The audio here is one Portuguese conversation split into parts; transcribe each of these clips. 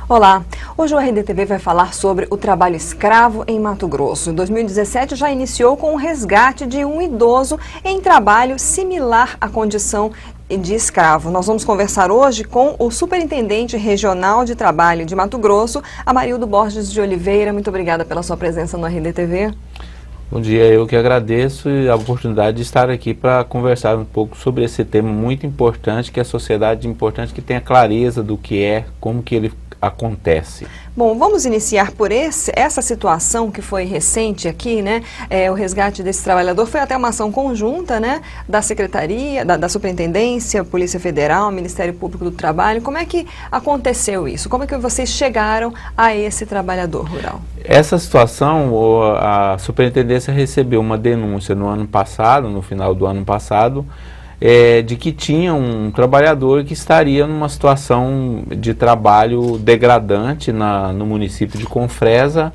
Olá, hoje o RDTV vai falar sobre o trabalho escravo em Mato Grosso. Em 2017 já iniciou com o resgate de um idoso em trabalho similar à condição de escravo. Nós vamos conversar hoje com o Superintendente Regional de Trabalho de Mato Grosso, Amarildo Borges de Oliveira. Muito obrigada pela sua presença no RDTV. Bom dia, eu que agradeço a oportunidade de estar aqui para conversar um pouco sobre esse tema muito importante, que é a sociedade importante, que tenha clareza do que é, como que ele acontece. Bom, vamos iniciar por essa situação que foi recente aqui, né? O resgate desse trabalhador foi até uma ação conjunta, né? Da Secretaria, da Superintendência, Polícia Federal, Ministério Público do Trabalho. Como é que aconteceu isso? Como é que vocês chegaram a esse trabalhador rural? Essa situação, a Superintendência recebeu uma denúncia no ano passado, no final do ano passado, de que tinha um trabalhador que estaria numa situação de trabalho degradante no município de Confresa,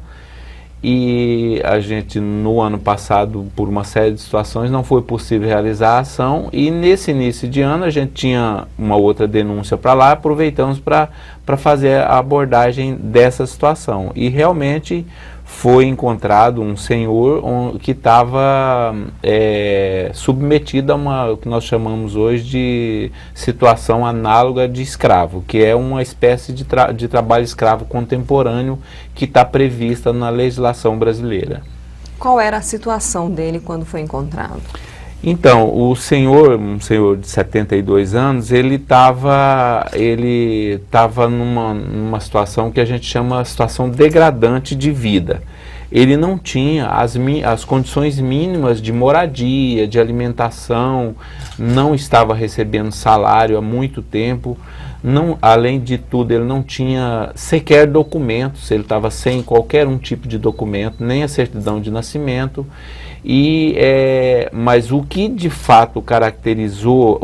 e a gente no ano passado, por uma série de situações, não foi possível realizar a ação, e nesse início de ano a gente tinha uma outra denúncia para lá, aproveitamos para fazer a abordagem dessa situação, e realmente foi encontrado um senhor que estava submetido a o que nós chamamos hoje de situação análoga de escravo, que é uma espécie de trabalho escravo contemporâneo que está prevista na legislação brasileira. Qual era a situação dele quando foi encontrado? Então, um senhor de 72 anos, ele estava numa situação que a gente chama situação degradante de vida. Ele não tinha as condições mínimas de moradia, de alimentação, não estava recebendo salário há muito tempo. Além de tudo, ele não tinha sequer documentos, ele estava sem qualquer tipo de documento, nem a certidão de nascimento. Mas o que de fato caracterizou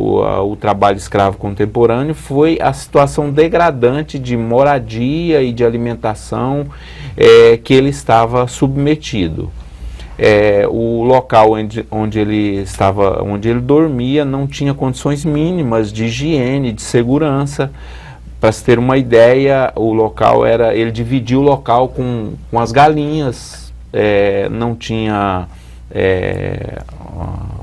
o trabalho escravo contemporâneo foi a situação degradante de moradia e de alimentação que ele estava submetido. O local onde ele dormia não tinha condições mínimas de higiene, de segurança. Para se ter uma ideia, ele dividia o local com as galinhas, não tinha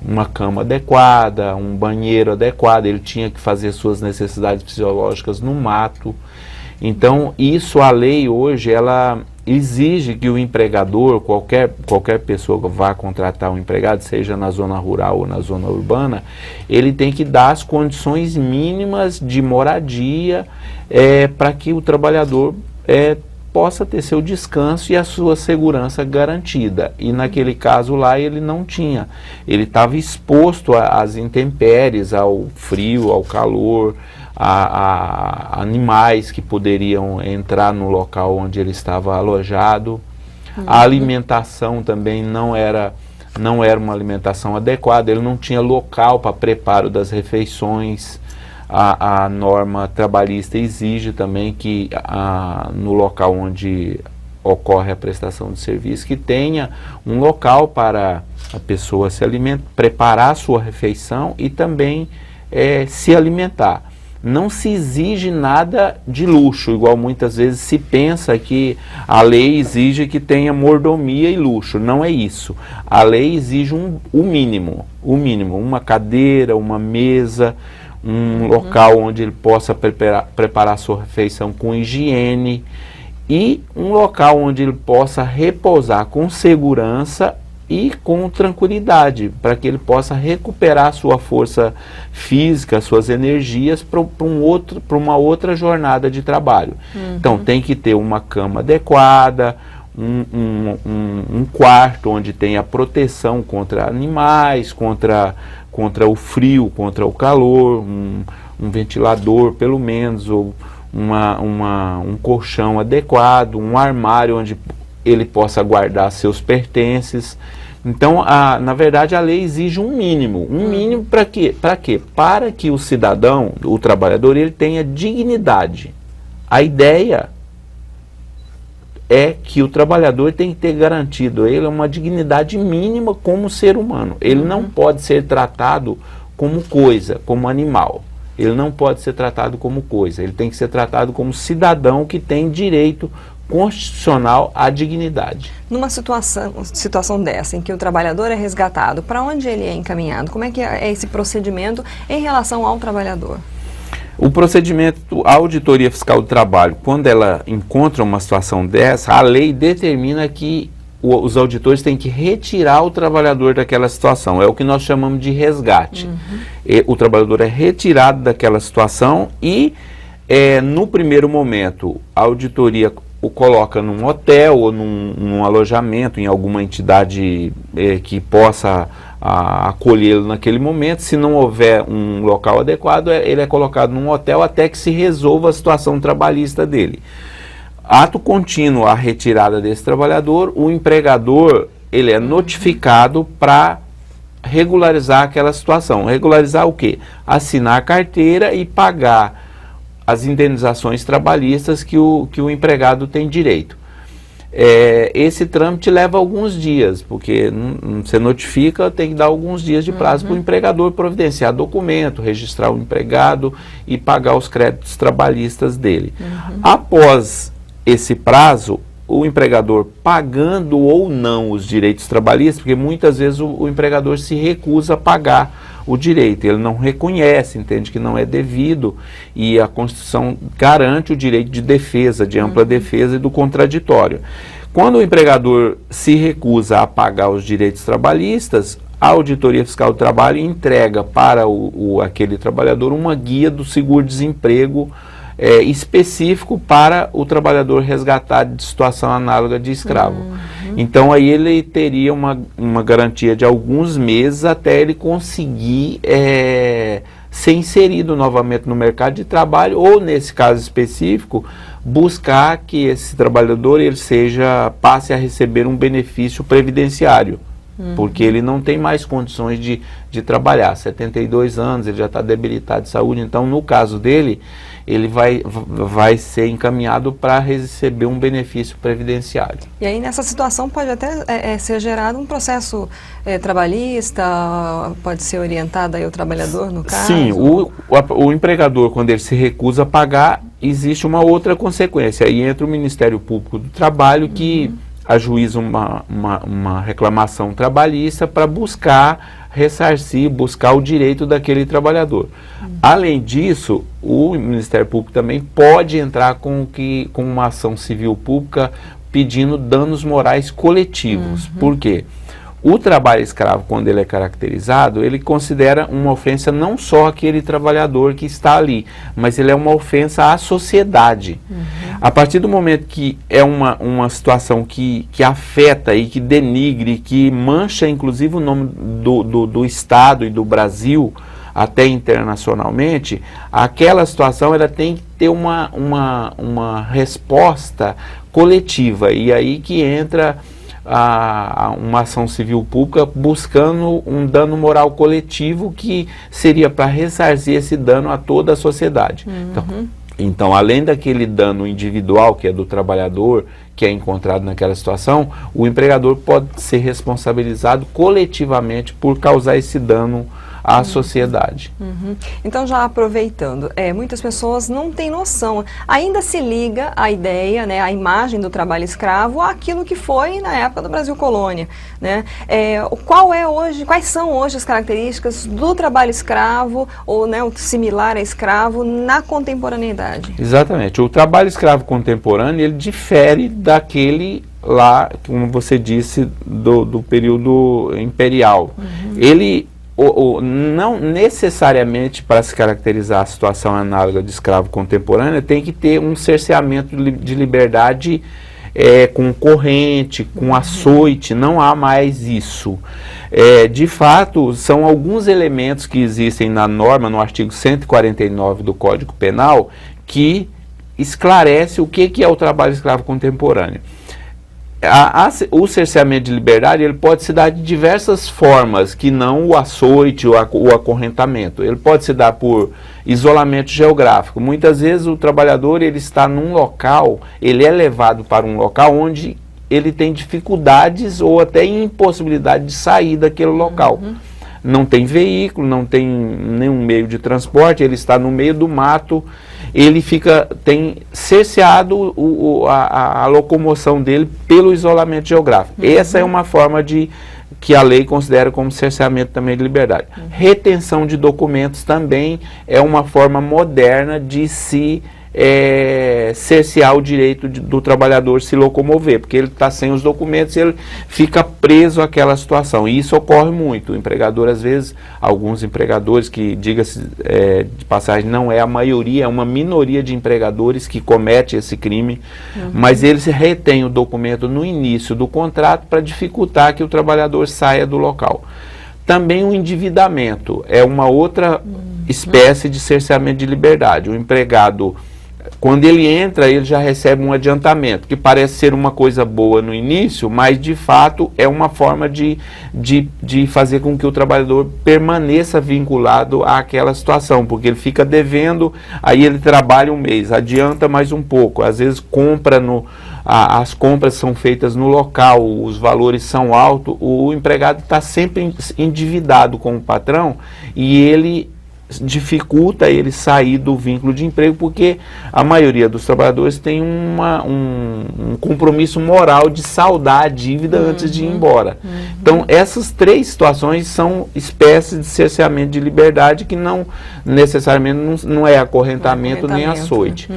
uma cama adequada, um banheiro adequado, ele tinha que fazer suas necessidades fisiológicas no mato. Então, a lei hoje, ela exige que o empregador, qualquer pessoa que vá contratar um empregado, seja na zona rural ou na zona urbana, ele tem que dar as condições mínimas de moradia para que o trabalhador possa ter seu descanso e a sua segurança garantida. E naquele caso lá ele não tinha. Ele estava exposto às intempéries, ao frio, ao calor, a animais que poderiam entrar no local onde ele estava alojado. A alimentação também não era uma alimentação adequada, ele não tinha local para preparo das refeições. A norma trabalhista exige também que no local onde ocorre a prestação de serviço, que tenha um local para a pessoa se alimentar, preparar a sua refeição e também se alimentar. Não se exige nada de luxo, igual muitas vezes se pensa que a lei exige que tenha mordomia e luxo. Não é isso. A lei exige o mínimo, uma cadeira, uma mesa, um local onde ele possa preparar sua refeição com higiene e um local onde ele possa repousar com segurança e com tranquilidade, para que ele possa recuperar sua força física, suas energias para uma outra jornada de trabalho. Então tem que ter uma cama adequada, um quarto onde tenha proteção contra animais, contra o frio, contra o calor, um ventilador pelo menos, ou um colchão adequado, um armário onde ele possa guardar seus pertences. Então, na verdade, a lei exige um mínimo. Um mínimo para quê? Para quê? Para que o cidadão, o trabalhador, ele tenha dignidade. A ideia é que o trabalhador tem que ter garantido a ele uma dignidade mínima como ser humano. Ele não pode ser tratado como coisa, como animal. Ele não pode ser tratado como coisa, ele tem que ser tratado como cidadão que tem direito constitucional à dignidade. Numa situação dessa, em que o trabalhador é resgatado, para onde ele é encaminhado? Como é que é esse procedimento em relação ao trabalhador? O procedimento, a Auditoria Fiscal do Trabalho, quando ela encontra uma situação dessa, a lei determina que os auditores têm que retirar o trabalhador daquela situação. É o que nós chamamos de resgate. O trabalhador é retirado daquela situação e, no primeiro momento, a auditoria o coloca num hotel ou num alojamento, em alguma entidade que possa acolhê-lo naquele momento. Se não houver um local adequado, ele é colocado num hotel até que se resolva a situação trabalhista dele. Ato contínuo a retirada desse trabalhador, o empregador ele é notificado para regularizar aquela situação. Regularizar o quê? Assinar a carteira e pagar as indenizações trabalhistas que o empregado tem direito. Esse trâmite leva alguns dias, porque você notifica, tem que dar alguns dias de prazo para o empregador providenciar documento, registrar o empregado e pagar os créditos trabalhistas dele. Após esse prazo, o empregador pagando ou não os direitos trabalhistas, porque muitas vezes o empregador se recusa a pagar o direito, ele não reconhece, entende que não é devido, e a Constituição garante o direito de defesa, de ampla defesa e do contraditório. Quando o empregador se recusa a pagar os direitos trabalhistas, a Auditoria Fiscal do Trabalho entrega para aquele trabalhador uma guia do seguro-desemprego específico para o trabalhador resgatado de situação análoga de escravo. Então aí ele teria uma garantia de alguns meses até ele conseguir ser inserido novamente no mercado de trabalho, ou nesse caso específico, buscar que esse trabalhador passe a receber um benefício previdenciário. Porque ele não tem mais condições de trabalhar, 72 anos, ele já está debilitado de saúde, então no caso dele, ele vai ser encaminhado para receber um benefício previdenciário. E aí nessa situação pode até ser gerado um processo trabalhista, pode ser orientado aí o trabalhador no caso? Sim, o empregador, quando ele se recusa a pagar, existe uma outra consequência, aí entra o Ministério Público do Trabalho que ajuiza uma reclamação trabalhista para buscar ressarcir, buscar o direito daquele trabalhador. Além disso, o Ministério Público também pode entrar com uma ação civil pública pedindo danos morais coletivos. Por quê? O trabalho escravo, quando ele é caracterizado, ele considera uma ofensa não só aquele trabalhador que está ali, mas ele é uma ofensa à sociedade. A partir do momento que é uma situação que afeta e que denigre, que mancha inclusive o nome do Estado e do Brasil, até internacionalmente, aquela situação ela tem que ter uma resposta coletiva, e aí que entra uma ação civil pública buscando um dano moral coletivo que seria para ressarcir esse dano a toda a sociedade. Então, além daquele dano individual, que é do trabalhador, que é encontrado naquela situação, o empregador pode ser responsabilizado coletivamente por causar esse dano à sociedade. Então, já aproveitando, muitas pessoas não têm noção, ainda se liga a ideia, né, a imagem do trabalho escravo àquilo que foi na época do Brasil Colônia, né? Quais são hoje as características do trabalho escravo, ou né, o similar a escravo, na contemporaneidade? Exatamente. O trabalho escravo contemporâneo, ele difere daquele lá, como você disse, do período imperial. Ele não necessariamente, para se caracterizar a situação análoga de escravo contemporâneo, tem que ter um cerceamento de liberdade com corrente, com açoite, não há mais isso. De fato, são alguns elementos que existem na norma, no artigo 149 do Código Penal, que esclarece o que é o trabalho escravo contemporâneo. O cerceamento de liberdade ele pode se dar de diversas formas, que não o açoite ou o acorrentamento. Ele pode se dar por isolamento geográfico. Muitas vezes o trabalhador ele está num local, ele é levado para um local onde ele tem dificuldades ou até impossibilidade de sair daquele local. não tem veículo, não tem nenhum meio de transporte, ele está no meio do mato, ele tem cerceado a locomoção dele pelo isolamento geográfico. Essa é uma forma que a lei considera como cerceamento também de liberdade. Retenção de documentos também é uma forma moderna de se cercear o direito do trabalhador se locomover, porque ele está sem os documentos e ele fica preso àquela situação. E isso ocorre muito. O empregador, às vezes, alguns empregadores, que, diga-se de passagem, não é a maioria, é uma minoria de empregadores que comete esse crime, mas eles retêm o documento no início do contrato para dificultar que o trabalhador saia do local. Também o endividamento é uma outra espécie de cerceamento de liberdade. O empregado, quando ele entra, ele já recebe um adiantamento, que parece ser uma coisa boa no início, mas de fato é uma forma de fazer com que o trabalhador permaneça vinculado àquela situação, porque ele fica devendo, aí ele trabalha um mês, adianta mais um pouco, às vezes compra as compras são feitas no local, os valores são altos, o empregado está sempre endividado com o patrão e ele dificulta ele sair do vínculo de emprego, porque a maioria dos trabalhadores tem um compromisso moral de saldar a dívida antes de ir embora. Então, essas três situações são espécies de cerceamento de liberdade que não necessariamente não é acorrentamento nem açoite.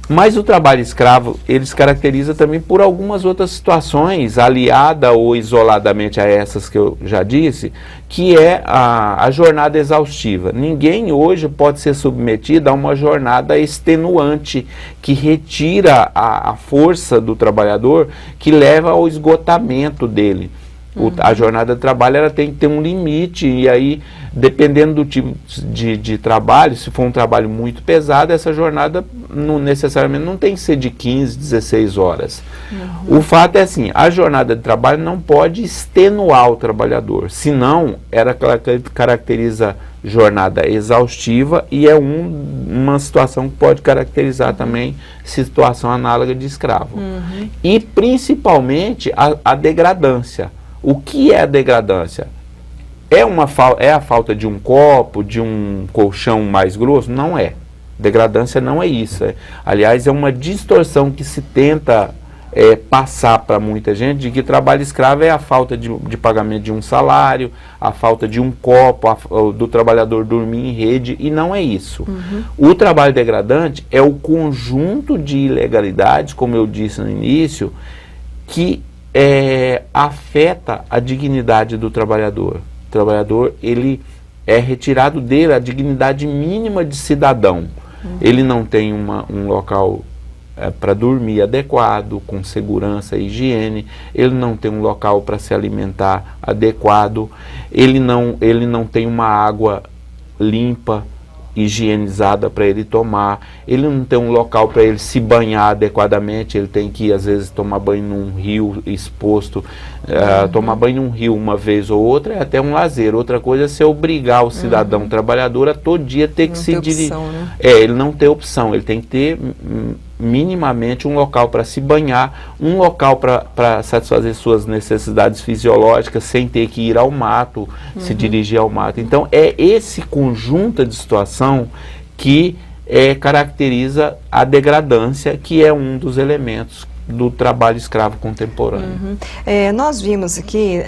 Mas o trabalho escravo, ele se caracteriza também por algumas outras situações, aliada ou isoladamente a essas que eu já disse, que é a jornada exaustiva. Ninguém hoje pode ser submetido a uma jornada extenuante que retira a força do trabalhador, que leva ao esgotamento dele. A jornada de trabalho ela tem que ter um limite, e aí, dependendo do tipo de trabalho, se for um trabalho muito pesado, essa jornada necessariamente não tem que ser de 15, 16 horas. O fato é assim, a jornada de trabalho não pode extenuar o trabalhador, senão ela caracteriza jornada exaustiva e é uma situação que pode caracterizar também situação análoga de escravo. E principalmente a degradância. O que é a degradância? É a falta de um copo, de um colchão mais grosso? Não é. Degradância não é isso. Aliás, é uma distorção que se tenta passar para muita gente de que trabalho escravo é a falta de pagamento de um salário, a falta de um copo, do trabalhador dormir em rede, e não é isso. O trabalho degradante é o conjunto de ilegalidades, como eu disse no início, que afeta a dignidade do trabalhador. O trabalhador, ele é retirado dele a dignidade mínima de cidadão. Ele não tem um local para dormir adequado, com segurança e higiene, ele não tem um local para se alimentar adequado, ele não tem uma água limpa, higienizada para ele tomar, ele não tem um local para ele se banhar adequadamente, ele tem que às vezes tomar banho num rio exposto. Tomar banho num rio uma vez ou outra é até um lazer. Outra coisa é você obrigar o cidadão trabalhador a todo dia ter que se dirigir. Ele não tem opção, ele tem que ter minimamente um local para se banhar, um local para satisfazer suas necessidades fisiológicas sem ter que ir ao mato, se dirigir ao mato. Então é esse conjunto de situação que caracteriza a degradância, que é um dos elementos do trabalho escravo contemporâneo. Nós vimos aqui,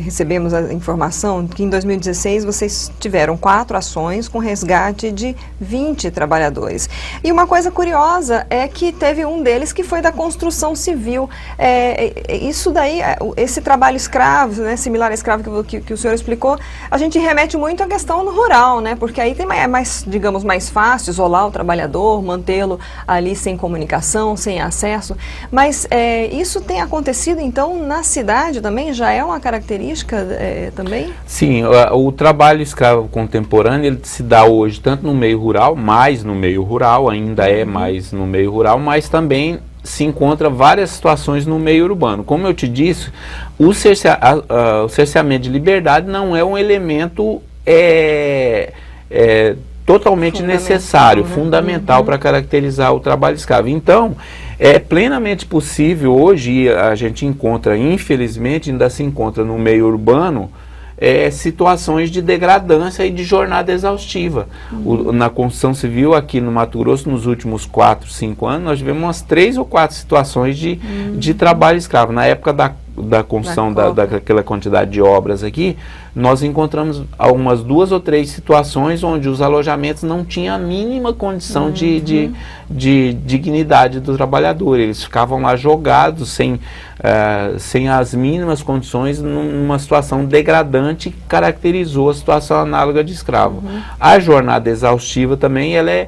recebemos a informação que em 2016 vocês tiveram 4 ações com resgate de 20 trabalhadores. E uma coisa curiosa é que teve um deles que foi da construção civil. Isso daí, esse trabalho escravo, né, similar a escravo que o senhor explicou, a gente remete muito à questão no rural, né, porque aí é mais, digamos, mais fácil isolar o trabalhador, mantê-lo ali sem comunicação, sem acesso. Mas isso tem acontecido, então, na cidade também? Já é uma característica também? Sim, o trabalho escravo contemporâneo, ele se dá hoje tanto no meio rural, mais no meio rural, ainda é mais no meio rural, mas também se encontra várias situações no meio urbano. Como eu te disse, o cerceamento de liberdade não é um elemento totalmente necessário, fundamental para caracterizar o trabalho escravo. Então, é plenamente possível hoje, a gente encontra, infelizmente, ainda se encontra no meio urbano, situações de degradância e de jornada exaustiva. Na construção civil aqui no Mato Grosso, nos últimos 4, 5 anos, nós tivemos umas 3 ou 4 situações de trabalho escravo. Na época da construção daquela quantidade de obras aqui, nós encontramos algumas 2 ou 3 situações onde os alojamentos não tinham a mínima condição de dignidade do trabalhador. Eles ficavam lá jogados sem as mínimas condições, numa situação degradante que caracterizou a situação análoga de escravo. A jornada exaustiva também, ela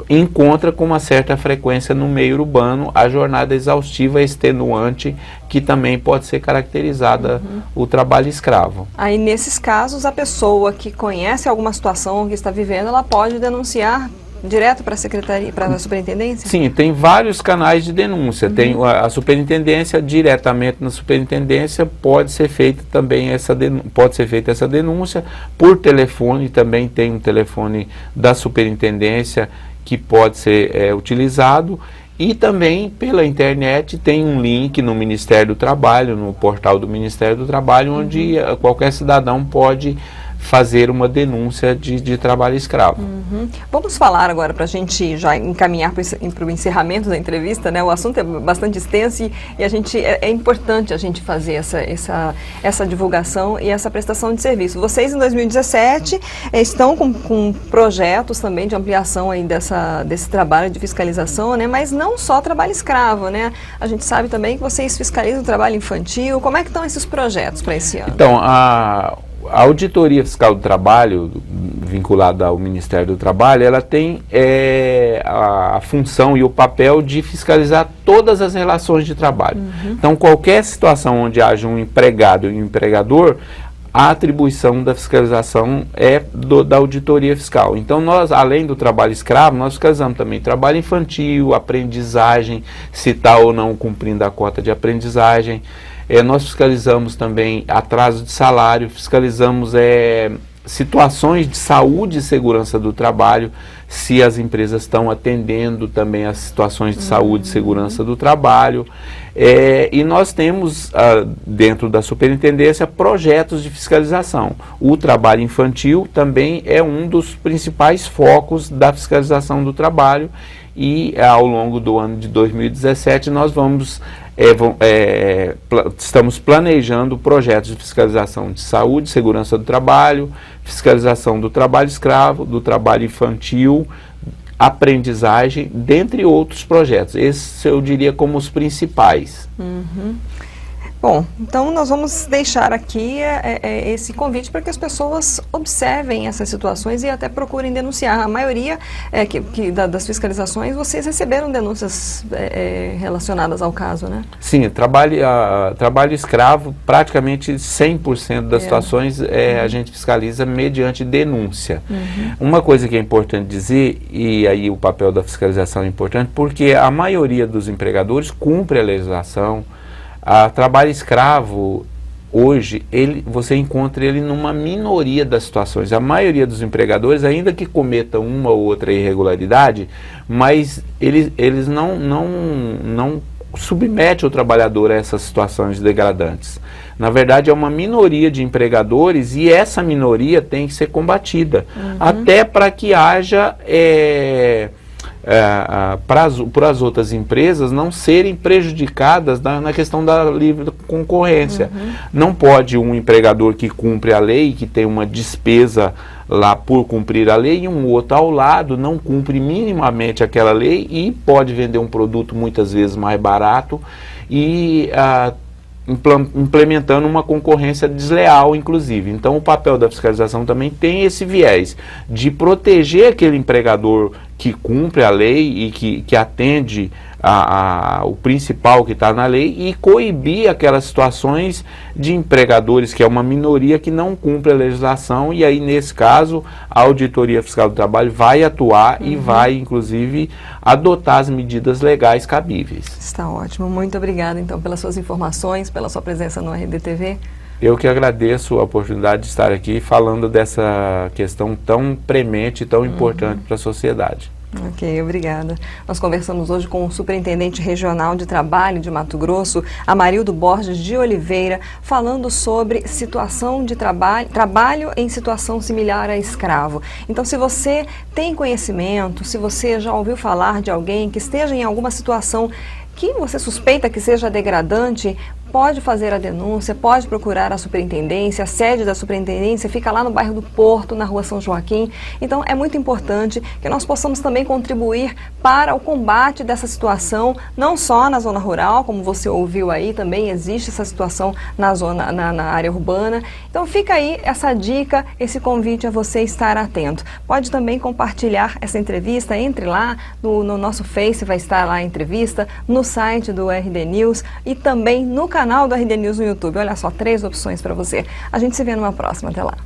encontra com uma certa frequência no meio urbano a jornada exaustiva extenuante, que também pode ser caracterizada o trabalho escravo. Aí, nesses casos, a pessoa que conhece alguma situação que está vivendo, ela pode denunciar direto para a secretaria, para a superintendência? Sim, tem vários canais de denúncia. Tem a superintendência, diretamente na superintendência pode ser feita também essa denúncia por telefone. Também tem um telefone da superintendência que pode ser utilizado, e também pela internet tem um link no Ministério do Trabalho, no portal do Ministério do Trabalho, onde qualquer cidadão pode fazer uma denúncia de trabalho escravo. Vamos falar agora, para a gente já encaminhar para o encerramento da entrevista, né? O assunto é bastante extenso e é importante a gente fazer essa divulgação e essa prestação de serviço. Vocês, em 2017, estão com projetos também de ampliação aí desse trabalho de fiscalização, né? Mas não só trabalho escravo, né? A gente sabe também que vocês fiscalizam o trabalho infantil. Como é que estão esses projetos para esse ano? Então, a Auditoria Fiscal do Trabalho, vinculada ao Ministério do Trabalho, ela tem a função e o papel de fiscalizar todas as relações de trabalho. Então, qualquer situação onde haja um empregado e um empregador, a atribuição da fiscalização é da auditoria fiscal. Então, nós, além do trabalho escravo, nós fiscalizamos também trabalho infantil, aprendizagem, se está ou não cumprindo a cota de aprendizagem. Nós fiscalizamos também atraso de salário, fiscalizamos situações de saúde e segurança do trabalho, se as empresas estão atendendo também as situações de saúde e segurança do trabalho. E nós temos, dentro da superintendência, projetos de fiscalização. O trabalho infantil também é um dos principais focos da fiscalização do trabalho, e ao longo do ano de 2017 nós estamos planejando projetos de fiscalização de saúde, segurança do trabalho, fiscalização do trabalho escravo, do trabalho infantil, aprendizagem, dentre outros projetos. Esses eu diria como os principais. Bom, então nós vamos deixar aqui esse convite para que as pessoas observem essas situações e até procurem denunciar. A maioria das fiscalizações, vocês receberam denúncias relacionadas ao caso, né? Sim, trabalho escravo, praticamente 100% das situações a gente fiscaliza mediante denúncia. Uma coisa que é importante dizer, e aí o papel da fiscalização é importante, porque a maioria dos empregadores cumpre a legislação. Trabalho escravo, hoje, você encontra ele numa minoria das situações. A maioria dos empregadores, ainda que cometam uma ou outra irregularidade, mas eles não submetem o trabalhador a essas situações degradantes. Na verdade, é uma minoria de empregadores, e essa minoria tem que ser combatida, até para que haja para as outras empresas não serem prejudicadas na questão da livre concorrência. Não pode um empregador que cumpre a lei, que tem uma despesa lá por cumprir a lei, e um outro ao lado não cumpre minimamente aquela lei e pode vender um produto muitas vezes mais barato e implementando uma concorrência desleal, inclusive. Então, o papel da fiscalização também tem esse viés de proteger aquele empregador que cumpre a lei e que atende o principal que está na lei, e coibir aquelas situações de empregadores, que é uma minoria que não cumpre a legislação, e aí, nesse caso, a Auditoria Fiscal do Trabalho vai atuar e vai, inclusive, adotar as medidas legais cabíveis. Está ótimo. Muito obrigada, então, pelas suas informações, pela sua presença no RDTV. Eu que agradeço a oportunidade de estar aqui falando dessa questão tão premente e tão importante para a sociedade. Ok, obrigada. Nós conversamos hoje com o Superintendente Regional de Trabalho de Mato Grosso, Amarildo Borges de Oliveira, falando sobre situação de trabalho em situação similar a escravo. Então, se você tem conhecimento, se você já ouviu falar de alguém que esteja em alguma situação que você suspeita que seja degradante, pode fazer a denúncia, pode procurar a superintendência, a sede da superintendência fica lá no bairro do Porto, na rua São Joaquim. Então é muito importante que nós possamos também contribuir para o combate dessa situação, não só na zona rural, como você ouviu aí, também existe essa situação na área urbana. Então fica aí essa dica, esse convite a você estar atento. Pode também compartilhar essa entrevista, entre lá no nosso Face, vai estar lá a entrevista, no site do RD News e também no canal do RD News no YouTube. Olha só, 3 opções para você. A gente se vê numa próxima. Até lá.